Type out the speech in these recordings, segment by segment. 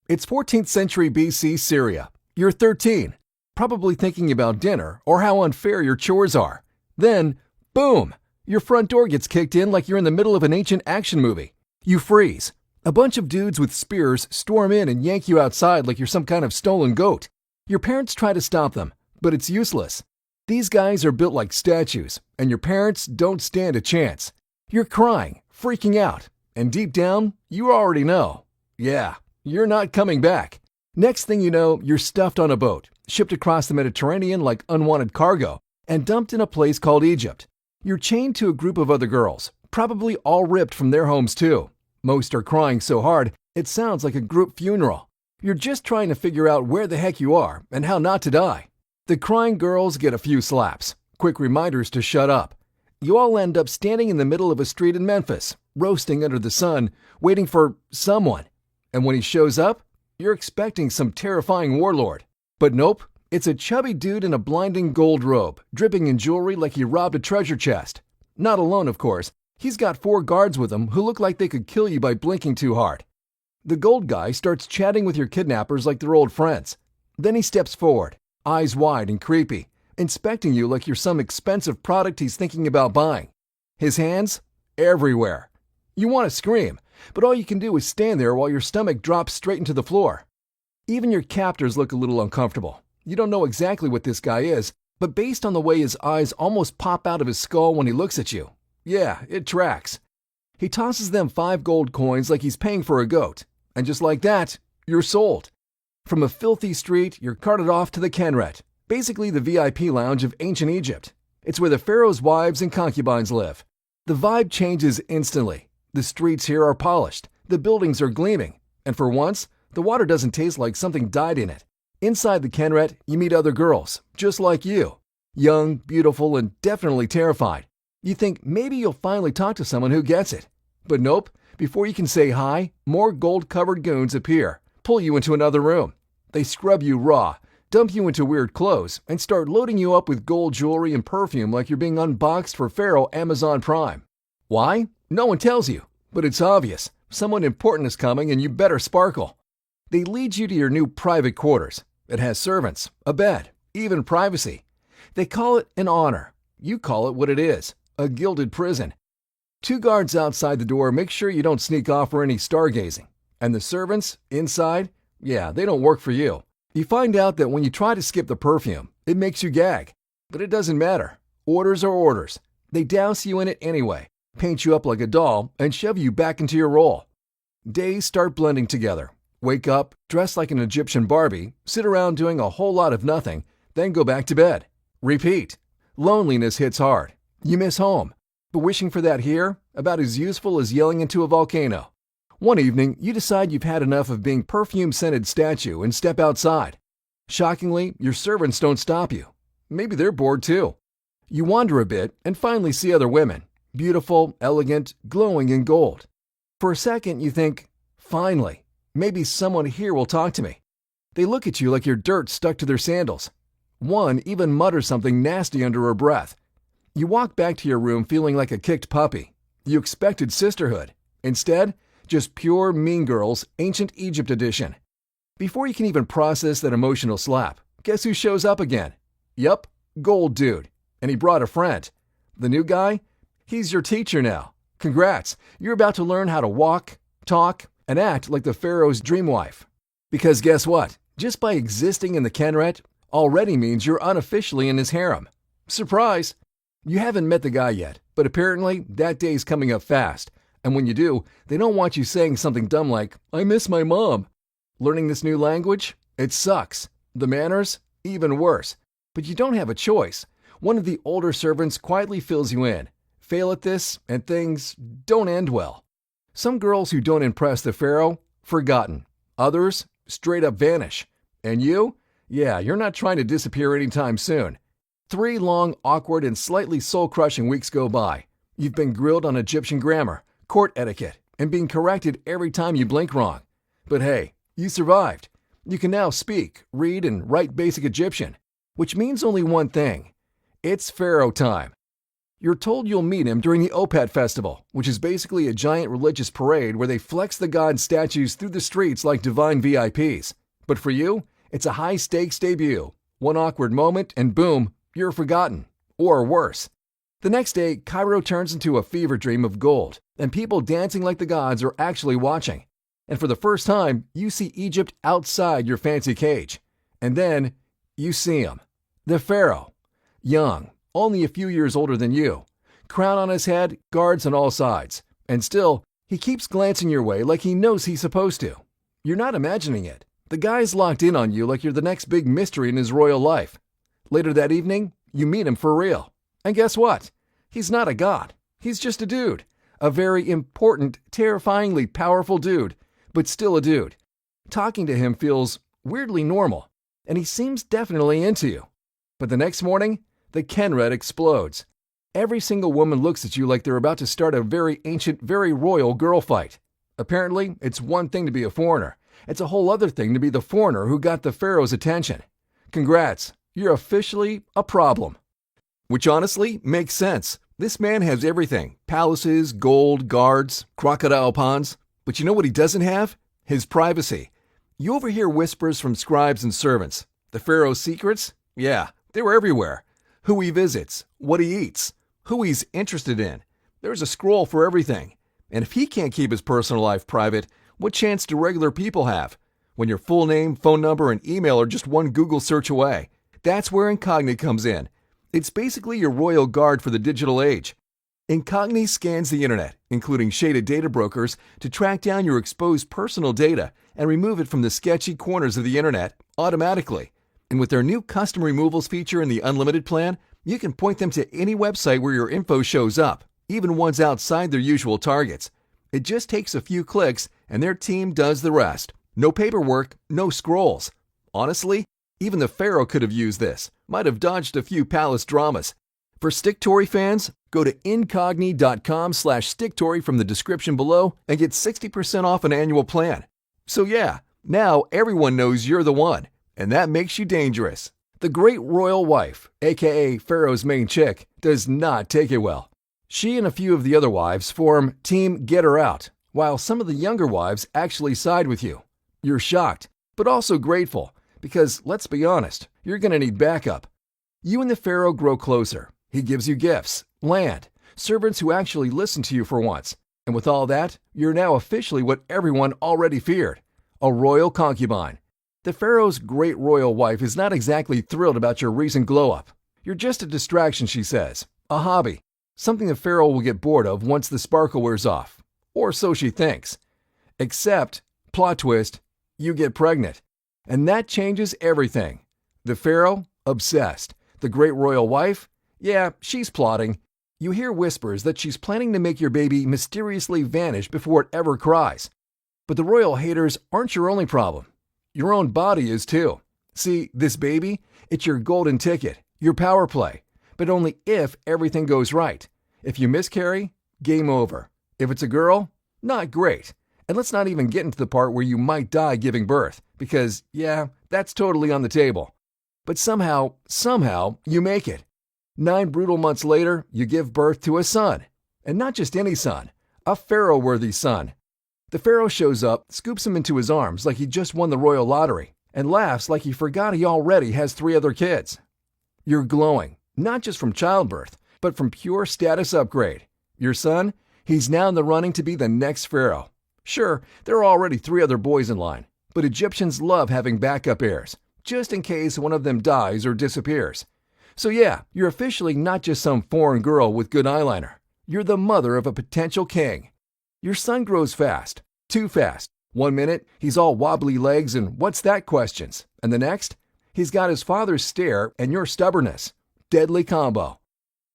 It's 14th century BC Syria. You're 13, probably thinking about dinner or how unfair your chores are. Then, boom! Your front door gets kicked in like you're in the middle of an ancient action movie. You freeze. A bunch of dudes with spears storm in and yank you outside like you're some kind of stolen goat. Your parents try to stop them, but it's useless. These guys are built like statues, and your parents don't stand a chance. You're crying, freaking out, and deep down, you already know. Yeah, you're not coming back. Next thing you know, you're stuffed on a boat, shipped across the Mediterranean like unwanted cargo, and dumped in a place called Egypt. You're chained to a group of other girls, probably all ripped from their homes too. Most are crying so hard, it sounds like a group funeral. You're just trying to figure out where the heck you are and how not to die. The crying girls get a few slaps, quick reminders to shut up. You all end up standing in the middle of a street in Memphis, roasting under the sun, waiting for someone. And when he shows up, you're expecting some terrifying warlord. But nope, it's a chubby dude in a blinding gold robe, dripping in jewelry like he robbed a treasure chest. Not alone, of course. He's got 4 guards with him who look like they could kill you by blinking too hard. The gold guy starts chatting with your kidnappers like they're old friends. Then he steps forward, eyes wide and creepy, inspecting you like you're some expensive product he's thinking about buying. His hands? Everywhere. You want to scream, but all you can do is stand there while your stomach drops straight into the floor. Even your captors look a little uncomfortable. You don't know exactly what this guy is, but based on the way his eyes almost pop out of his skull when he looks at you, yeah, it tracks. He tosses them 5 gold coins like he's paying for a goat, and just like that, you're sold. From a filthy street, you're carted off to the Kenret, basically the VIP lounge of ancient Egypt. It's where the pharaoh's wives and concubines live. The vibe changes instantly. The streets here are polished, the buildings are gleaming, and for once, the water doesn't taste like something dyed in it. Inside the Kenret, you meet other girls, just like you. Young, beautiful, and definitely terrified. You think maybe you'll finally talk to someone who gets it. But nope, before you can say hi, more gold-covered goons appear, pull you into another room. They scrub you raw, dump you into weird clothes, and start loading you up with gold jewelry and perfume like you're being unboxed for Pharaoh Amazon Prime. Why? No one tells you, but it's obvious. Someone important is coming and you better sparkle. They lead you to your new private quarters. It has servants, a bed, even privacy. They call it an honor. You call it what it is, a gilded prison. 2 guards outside the door make sure you don't sneak off for any stargazing. And the servants, inside, yeah, they don't work for you. You find out that when you try to skip the perfume, it makes you gag. But it doesn't matter. Orders are orders. They douse you in it anyway, paint you up like a doll, and shove you back into your role. Days start blending together. Wake up, dress like an Egyptian Barbie, sit around doing a whole lot of nothing, then go back to bed. Repeat. Loneliness hits hard. You miss home. But wishing for that here, about as useful as yelling into a volcano. One evening, you decide you've had enough of being perfume-scented statue and step outside. Shockingly, your servants don't stop you. Maybe they're bored too. You wander a bit and finally see other women. Beautiful, elegant, glowing in gold. For a second, you think, finally, maybe someone here will talk to me. They look at you like you're dirt stuck to their sandals. One even mutters something nasty under her breath. You walk back to your room feeling like a kicked puppy. You expected sisterhood. Instead, just pure Mean Girls, Ancient Egypt edition. Before you can even process that emotional slap, guess who shows up again? Yup, Gold Dude. And he brought a friend. The new guy? He's your teacher now. Congrats, you're about to learn how to walk, talk, and act like the pharaoh's dream wife. Because guess what? Just by existing in the Kenret already means you're unofficially in his harem. Surprise! You haven't met the guy yet, but apparently that day's coming up fast. And when you do, they don't want you saying something dumb like, I miss my mom. Learning this new language? It sucks. The manners? Even worse. But you don't have a choice. One of the older servants quietly fills you in. Fail at this, and things don't end well. Some girls who don't impress the pharaoh, forgotten. Others, straight up vanish. And you? Yeah, you're not trying to disappear anytime soon. 3 long, awkward, and slightly soul-crushing weeks go by. You've been grilled on Egyptian grammar, court etiquette, and being corrected every time you blink wrong. But hey, you survived. You can now speak, read, and write basic Egyptian, which means only one thing. It's pharaoh time. You're told you'll meet him during the Opet Festival, which is basically a giant religious parade where they flex the god statues through the streets like divine VIPs. But for you, it's a high-stakes debut. One awkward moment and boom, you're forgotten. Or worse. The next day, Cairo turns into a fever dream of gold, and people dancing like the gods are actually watching. And for the first time, you see Egypt outside your fancy cage. And then, you see him. The pharaoh. Young, only a few years older than you. Crown on his head, guards on all sides. And still, he keeps glancing your way like he knows he's supposed to. You're not imagining it. The guy's locked in on you like you're the next big mystery in his royal life. Later that evening, you meet him for real. And guess what? He's not a god. He's just a dude. A very important, terrifyingly powerful dude, but still a dude. Talking to him feels weirdly normal, and he seems definitely into you. But the next morning, the Kenred explodes. Every single woman looks at you like they're about to start a very ancient, very royal girl fight. Apparently, it's one thing to be a foreigner. It's a whole other thing to be the foreigner who got the pharaoh's attention. Congrats, you're officially a problem. Which honestly makes sense. This man has everything. Palaces, gold, guards, crocodile ponds. But you know what he doesn't have? His privacy. You overhear whispers from scribes and servants. The pharaoh's secrets? Yeah, they were everywhere. Who he visits, what he eats, who he's interested in. There's a scroll for everything. And if he can't keep his personal life private, what chance do regular people have? When your full name, phone number, and email are just one Google search away. That's where Incogni comes in. It's basically your royal guard for the digital age. Incogni scans the internet, including shaded data brokers, to track down your exposed personal data and remove it from the sketchy corners of the internet automatically. And with their new custom removals feature in the unlimited plan, you can point them to any website where your info shows up, even ones outside their usual targets. It just takes a few clicks and their team does the rest. No paperwork, no scrolls. Honestly, even the pharaoh could have used this. Might have dodged a few palace dramas. For Sticktory fans, go to incogni.com/Sticktory from the description below and get 60% off an annual plan. So yeah, now everyone knows you're the one, and that makes you dangerous. The great royal wife, aka Pharaoh's main chick, does not take it well. She and a few of the other wives form Team Get Her Out, while some of the younger wives actually side with you. You're shocked, but also grateful, because let's be honest, you're going to need backup. You and the pharaoh grow closer. He gives you gifts, land, servants who actually listen to you for once. And with all that, you're now officially what everyone already feared, a royal concubine. The pharaoh's great royal wife is not exactly thrilled about your recent glow-up. You're just a distraction, she says, a hobby, something the pharaoh will get bored of once the sparkle wears off. Or so she thinks. Except, plot twist, you get pregnant. And that changes everything. The pharaoh, obsessed. The great royal wife, yeah, she's plotting. You hear whispers that she's planning to make your baby mysteriously vanish before it ever cries. But the royal haters aren't your only problem. Your own body is too. See, this baby, it's your golden ticket, your power play. But only if everything goes right. If you miscarry, game over. If it's a girl, not great. And let's not even get into the part where you might die giving birth, because, yeah, that's totally on the table. But somehow, you make it. 9 brutal months later, you give birth to a son. And not just any son, a pharaoh-worthy son. The pharaoh shows up, scoops him into his arms like he just won the royal lottery, and laughs like he forgot he already has 3 other kids. You're glowing, not just from childbirth, but from pure status upgrade. Your son, he's now in the running to be the next pharaoh. Sure, there are already 3 other boys in line, but Egyptians love having backup heirs, just in case one of them dies or disappears. So yeah, you're officially not just some foreign girl with good eyeliner. You're the mother of a potential king. Your son grows fast, too fast. One minute, he's all wobbly legs and what's that questions. And the next, he's got his father's stare and your stubbornness. Deadly combo.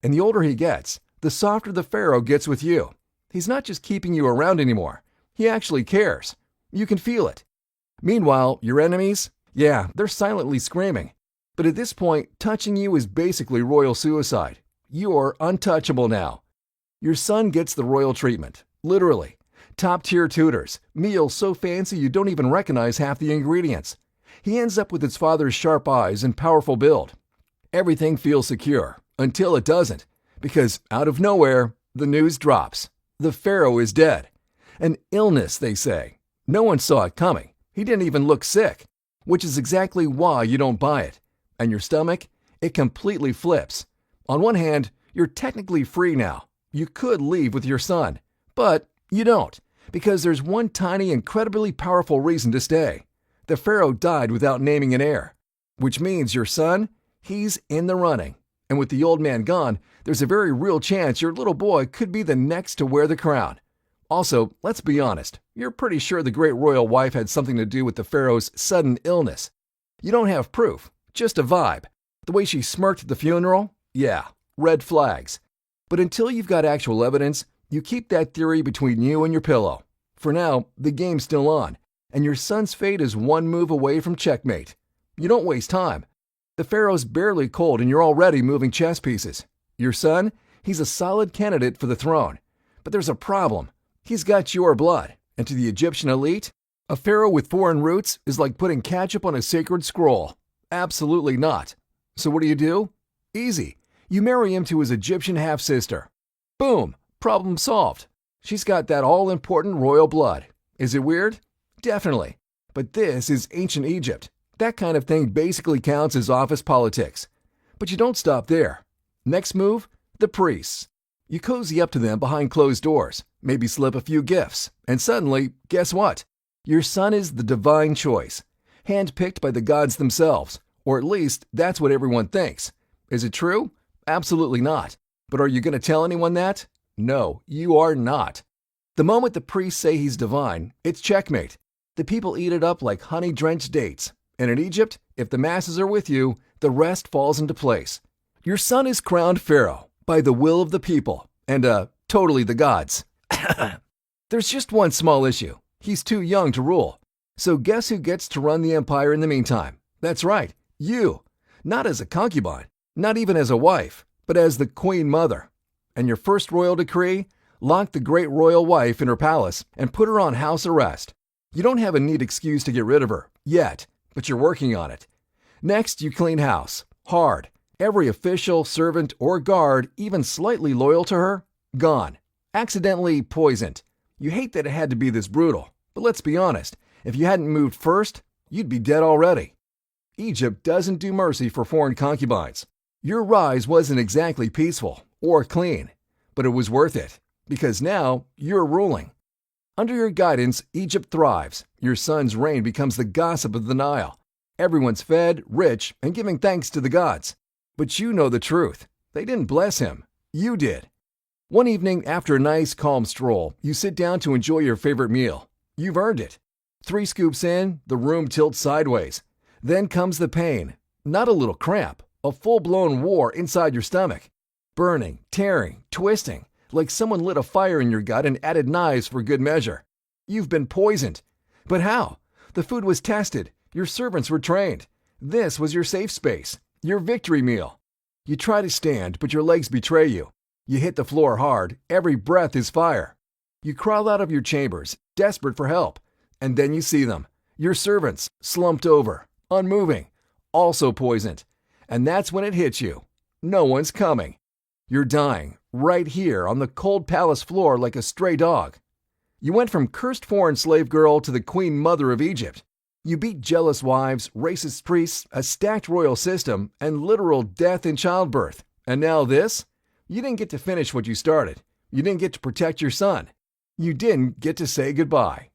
And the older he gets, the softer the pharaoh gets with you. He's not just keeping you around anymore. He actually cares. You can feel it. Meanwhile, your enemies, yeah, they're silently screaming. But at this point, touching you is basically royal suicide. You're untouchable now. Your son gets the royal treatment, literally. Top-tier tutors, meals so fancy you don't even recognize half the ingredients. He ends up with his father's sharp eyes and powerful build. Everything feels secure, until it doesn't. Because out of nowhere, the news drops. The pharaoh is dead. An illness, they say. No one saw it coming. He didn't even look sick, which is exactly why you don't buy it. And your stomach? It completely flips. On one hand, you're technically free now. You could leave with your son, but you don't, because there's one tiny, incredibly powerful reason to stay. The pharaoh died without naming an heir, which means your son, he's in the running. And with the old man gone, there's a very real chance your little boy could be the next to wear the crown. Also, let's be honest, you're pretty sure the great royal wife had something to do with the pharaoh's sudden illness. You don't have proof, just a vibe. The way she smirked at the funeral? Yeah, red flags. But until you've got actual evidence, you keep that theory between you and your pillow. For now, the game's still on, and your son's fate is one move away from checkmate. You don't waste time. The pharaoh's barely cold and you're already moving chess pieces. Your son, he's a solid candidate for the throne. But there's a problem. He's got your blood, and to the Egyptian elite, a pharaoh with foreign roots is like putting ketchup on a sacred scroll. Absolutely not. So what do? Easy. You marry him to his Egyptian half-sister. Boom! Problem solved. She's got that all-important royal blood. Is it weird? Definitely. But this is ancient Egypt. That kind of thing basically counts as office politics. But you don't stop there. Next move? The priests. You cozy up to them behind closed doors, maybe slip a few gifts, and suddenly, guess what? Your son is the divine choice, handpicked by the gods themselves, or at least that's what everyone thinks. Is it true? Absolutely not. But are you going to tell anyone that? No, you are not. The moment the priests say he's divine, it's checkmate. The people eat it up like honey-drenched dates. And in Egypt, if the masses are with you, the rest falls into place. Your son is crowned pharaoh by the will of the people and, totally the gods. There's just one small issue. He's too young to rule. So guess who gets to run the empire in the meantime? That's right, you. Not as a concubine, not even as a wife, but as the queen mother. And your first royal decree? Lock the great royal wife in her palace and put her on house arrest. You don't have a neat excuse to get rid of her, yet, but you're working on it. Next, you clean house. Hard. Every official, servant, or guard, even slightly loyal to her, gone. Accidentally poisoned. You hate that it had to be this brutal, but let's be honest, if you hadn't moved first, you'd be dead already. Egypt doesn't do mercy for foreign concubines. Your rise wasn't exactly peaceful or clean, but it was worth it, because now you're ruling. Under your guidance, Egypt thrives. Your son's reign becomes the gossip of the Nile. Everyone's fed, rich, and giving thanks to the gods. But you know the truth. They didn't bless him. You did. One evening, after a nice, calm stroll, you sit down to enjoy your favorite meal. You've earned it. 3 scoops in, the room tilts sideways. Then comes the pain. Not a little cramp. A full-blown war inside your stomach. Burning, tearing, twisting. Like someone lit a fire in your gut and added knives for good measure. You've been poisoned. But how? The food was tested. Your servants were trained. This was your safe space, your victory meal. You try to stand, but your legs betray you. You hit the floor hard. Every breath is fire. You crawl out of your chambers, desperate for help. And then you see them. Your servants, slumped over, unmoving, also poisoned. And that's when it hits you. No one's coming. You're dying, right here on the cold palace floor like a stray dog. You went from cursed foreign slave girl to the queen mother of Egypt. You beat jealous wives, racist priests, a stacked royal system, and literal death in childbirth. And now this? You didn't get to finish what you started. You didn't get to protect your son. You didn't get to say goodbye.